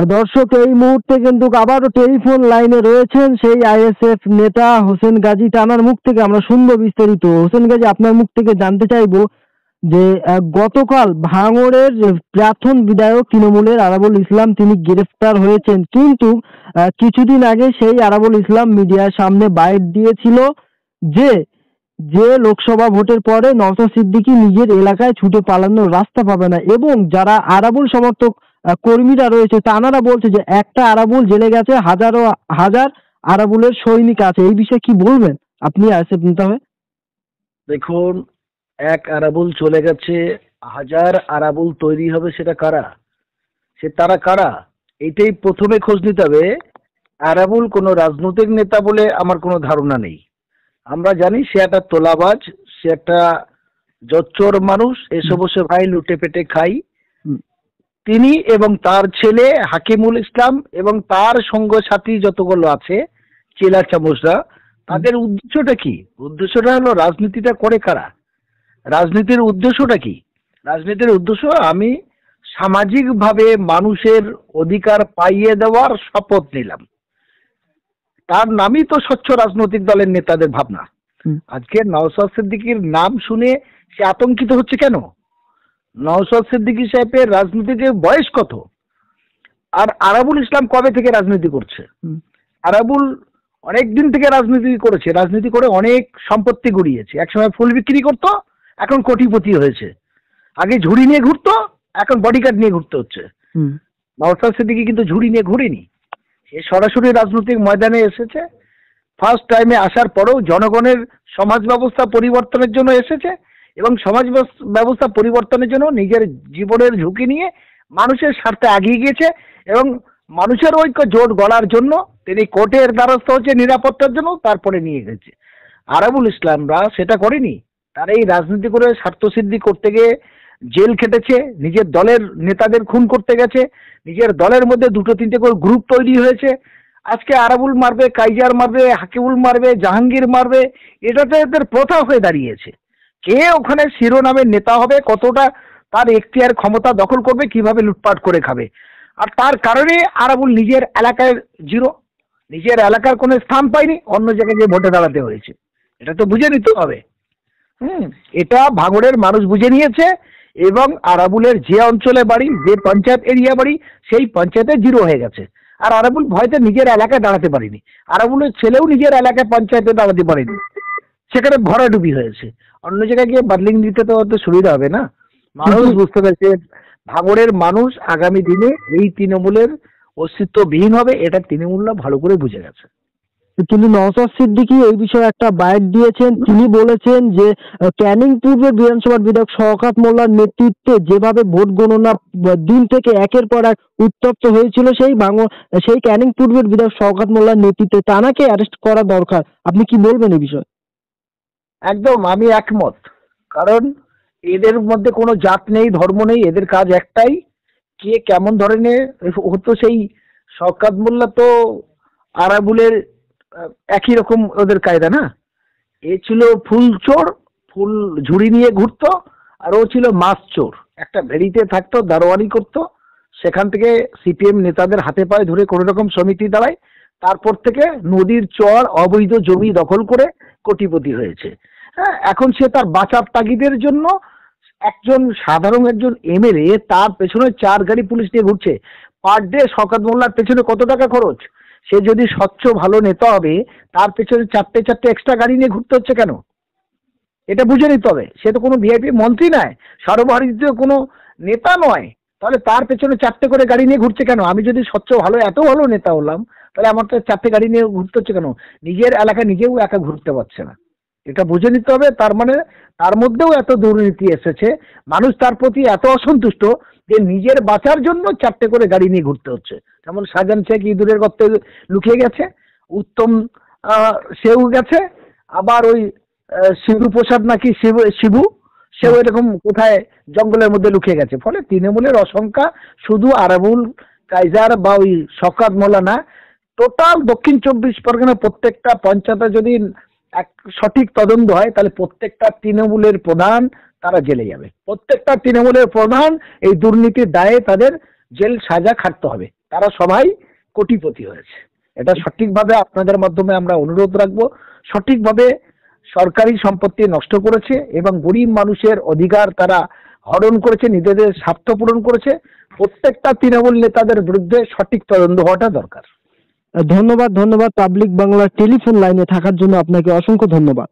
আর দর্শক, এই মুহূর্তে কিন্তু আবারও টেলিফোন লাইনে রয়েছেন সেই আইএসএফ নেতা হোসেন গাজী। টানার মুখ থেকে আমরা শুনবো বিস্তারিত। হোসেন গাজী, আপনার মুখ থেকে জানতে চাইবো যে গতকাল ভাঙড়ের প্রাক্তন বিধায়ক তৃণমূলের আরাবুল ইসলাম তিনি গ্রেফতার হয়েছেন, কিন্তু কিছুদিন আগে সেই আরাবুল ইসলাম মিডিয়ার সামনে বাইট দিয়েছিল যে যে লোকসভা ভোটের পরে নওশাদ সিদ্দিকী নিজের এলাকায় ছুটে পালানোর রাস্তা পাবে না, এবং যারা আরাবুল সমর্থক কর্মীরা রয়েছে তানারা বলছে যে একটা আরাবুল জেলে গেছে, হাজারো হাজার আরাবুলের সৈনিক আছে। এই বিষয়ে কি বলবেন আপনি আইএসএফ নেতা হয়ে? দেখুন, এক আরাবুল চলে গেছে, হাজার আরাবুল তৈরি হবে, সেটা কারা? তারা কারা? এটাই প্রথমে খোঁজ নিতে হবে। আরাবুল কোনো রাজনৈতিক নেতা বলে আমার কোনো ধারণা নেই। আমরা জানি সে একটা তোলাবাজ, সে একটা জচ্চোর মানুষ, এসে বসে ভাই লুটে পেটে খাই। তিনি এবং তার ছেলে হাকিমুল ইসলাম এবং তার সঙ্গ সাথী যতগুলো আছে চেলা চামচরা, তাদের উদ্দেশ্যটা কি? উদ্দেশ্যটা হলো রাজনীতিটা করে কারা? রাজনীতির উদ্দেশ্যটা কি? রাজনীতির উদ্দেশ্য আমি সামাজিকভাবে মানুষের অধিকার পাইয়ে দেওয়ার শপথ নিলাম। তার নামই তো স্বচ্ছ রাজনৈতিক দলের নেতাদের ভাবনা। আজকে নওশাদ সিদ্দিকীর নাম শুনে সে আতঙ্কিত হচ্ছে কেন? নওশাদ সিদ্দিকী সাহেবের রাজনীতির বয়স কত? আর আরাবুল ইসলাম কবে থেকে রাজনীতি করছে? আরাবুল অনেক দিন থেকে রাজনীতি করেছে, রাজনীতি করে অনেক সম্পত্তি গড়িয়েছে। একসময় ফুল বিক্রি করতো, এখন কোটিপতি হয়েছে। আগে ঝুড়ি নিয়ে ঘুরতো, এখন বডিগার্ড নিয়ে ঘুরতে হচ্ছে। নওশাদ সিদ্দিকী কিন্তু ঝুড়ি নিয়ে ঘুরেনি, সে সরাসরি রাজনৈতিক ময়দানে এসেছে। ফার্স্ট টাইমে আসার পরেও জনগণের সমাজ ব্যবস্থা পরিবর্তনের জন্য এসেছে, এবং সমাজ ব্যবস্থা পরিবর্তনের জন্য নিজের জীবনের ঝুঁকি নিয়ে মানুষের স্বার্থে এগিয়ে গিয়েছে, এবং মানুষের ঐক্য জোট গড়ার জন্য তিনি কোর্টের দ্বারস্থ হচ্ছে নিরাপত্তার জন্য, তারপরে নিয়ে গেছে। আরাবুল ইসলামরা সেটা করেনি। তারা এই রাজনীতি করে স্বার্থসিদ্ধি করতে গিয়ে জেল খেটেছে, নিজের দলের নেতাদের খুন করতে গেছে, নিজের দলের মধ্যে দুটো তিনটে করে গ্রুপ তৈরি হয়েছে। আজকে আরাবুল মারবে, কাইজার মারবে, হাকিমুল মারবে, জাহাঙ্গীর মারবে, এটাতে এদের প্রথা হয়ে দাঁড়িয়েছে। কে ওখানে শিরোনামের নেতা হবে, কতটা তার এখতিয়ার ক্ষমতা দখল করবে, কিভাবে লুটপাট করে খাবে। আর তার কারণে আরাবুল নিজের এলাকায় জিরো, নিজের এলাকার কোনো স্থান পায়নি, অন্য জায়গায় গিয়ে ভোটে দাঁড়াতে হয়েছে। এটা তো বুঝে নিতে হবে। এটা ভাঙড়ের মানুষ বুঝে নিয়েছে, এবং আরাবুলের যে অঞ্চলে বাড়ি, যে পঞ্চায়েত এরিয়া বাড়ি, সেই পঞ্চায়েতে জিরো হয়ে গেছে। আর আরাবুল ভয়তে নিজের এলাকায় দাঁড়াতে পারেনি। আরাবুলের ছেলেও নিজের এলাকায় পঞ্চায়েতে দাঁড়াতে পারেনি, সেখানে ভরাডুবি হয়েছে। অন্য জায়গায় গিয়ে বাদলিং দিতে তো অত সুবিধা হবে না। মানুষ বুঝতে পেরেছে ভাঙড়ের মানুষ আগামী দিনে এই তৃণমূলের অস্তিত্ববিহীন হবে, এটা তৃণমূলরা ভালো করে বুঝে গেছে। কিন্তু নওশাদ সিদ্দিকী এই বিষয়ে একটা বাইট দিয়েছেন। তিনি বলেছেন যে ক্যানিং পূর্বের বিধানসভার বিধায়ক শওকত মোল্লার নেতৃত্বে যেভাবে ভোট গণনা দিন থেকে একের পর এক উত্তপ্ত হয়েছিল, সেই ক্যানিং পূর্বের বিধায়ক শওকত মোল্লার নেতৃত্বে তানাকে অ্যারেস্ট করা দরকার। আপনি কি বলবেন এই বিষয়ে? একদম আমি একমত। কারণ এদের মধ্যে কোনো জাত নেই, ধর্ম নেই, এদের কাজ একটাই, কে কেমন ধরনের হতো। সেই শওকত মোল্লা তো আরাবুলের একই রকম ওদের কায়দা না। এ ছিল ফুল চোর, ফুল ঝুড়ি নিয়ে ঘুরতো, আর ও ছিল মাছ চোর। একটা ভেড়িতে থাকতো, দারোয়ানি করতো, সেখান থেকে সিপিএম নেতাদের হাতে পায়ে ধরে কোনো রকম সমিতি দাঁড়ায়, তারপর থেকে নদীর চর অবৈধ জমি দখল করে কোটিপতি হয়েছে। হ্যাঁ, এখন সে তার বাঁচার তাগিদের জন্য সাধারণ একজন এমএলএ, তার পেছনে 4 গাড়ি পুলিশ নিয়ে ঘুরছে। পার ডে শওকত মোল্লার পেছনে কত টাকা খরচ? সে যদি স্বচ্ছ ভালো নেতা হবে, তার পেছনে 4টে এক্সট্রা গাড়ি নিয়ে ঘুরতে হচ্ছে কেন? এটা বুঝে নিতে হবে। সে তো কোনো ভিআইপি মন্ত্রী নয়, সর্বভারতীয় কোনো নেতা নয়, তাহলে তার পেছনে 4টে করে গাড়ি নিয়ে ঘুরছে কেন? আমি যদি স্বচ্ছ ভালো এত ভালো নেতা হলাম, তাহলে আমার তো 4টে গাড়ি নিয়ে ঘুরতে হচ্ছে কেন? নিজের এলাকায় নিজেও একা ঘুরতে পারছে না, এটা বুঝে নিতে হবে। তার মানে তার মধ্যেও এত দুর্নীতি এসেছে, মানুষ তার প্রতি এত অসন্তুষ্ট যে নিজের বাঁচার জন্য 4টে করে গাড়ি নিয়ে ঘুরতে হচ্ছে। যেমন শাহজাহান শেখ ইঁদুরের গর্তে লুকিয়ে গেছে, উত্তম সেও গেছে, আবার ওই শিবু প্রসাদ নাকি শিবু, সেও এরকম কোথায় জঙ্গলের মধ্যে লুকিয়ে গেছে। ফলে তৃণমূলের অসংখ্যা শুধু আরাবুল কাইজার বা ওই শওকত মোল্লা না, টোটাল দক্ষিণ 24 পরগনা প্রত্যেকটা পঞ্চায়েতে যদি এক সঠিক তদন্ত হয়, তাহলে প্রত্যেকটা তৃণমূলের প্রধান তারা জেলে যাবে। প্রত্যেকটা তৃণমূলের প্রধান এই দুর্নীতির দায়ে তাদের জেল সাজা খাটতে হবে। তারা সবাই কোটিপতি হয়েছে। এটা সঠিকভাবে আপনাদের মাধ্যমে আমরা অনুরোধ রাখবো, সঠিকভাবে সরকারি সম্পত্তি নষ্ট করেছে এবং গরিব মানুষের অধিকার তারা হরণ করেছে, নিজেদের স্বার্থ পূরণ করেছে। প্রত্যেকটা তৃণমূল নেতাদের বিরুদ্ধে সঠিক তদন্ত হওয়াটা দরকার। ধন্যবাদ, ধন্যবাদ পাবলিক বাংলার টেলিফোন লাইনে থাকার জন্য আপনাকে অসংখ্য ধন্যবাদ।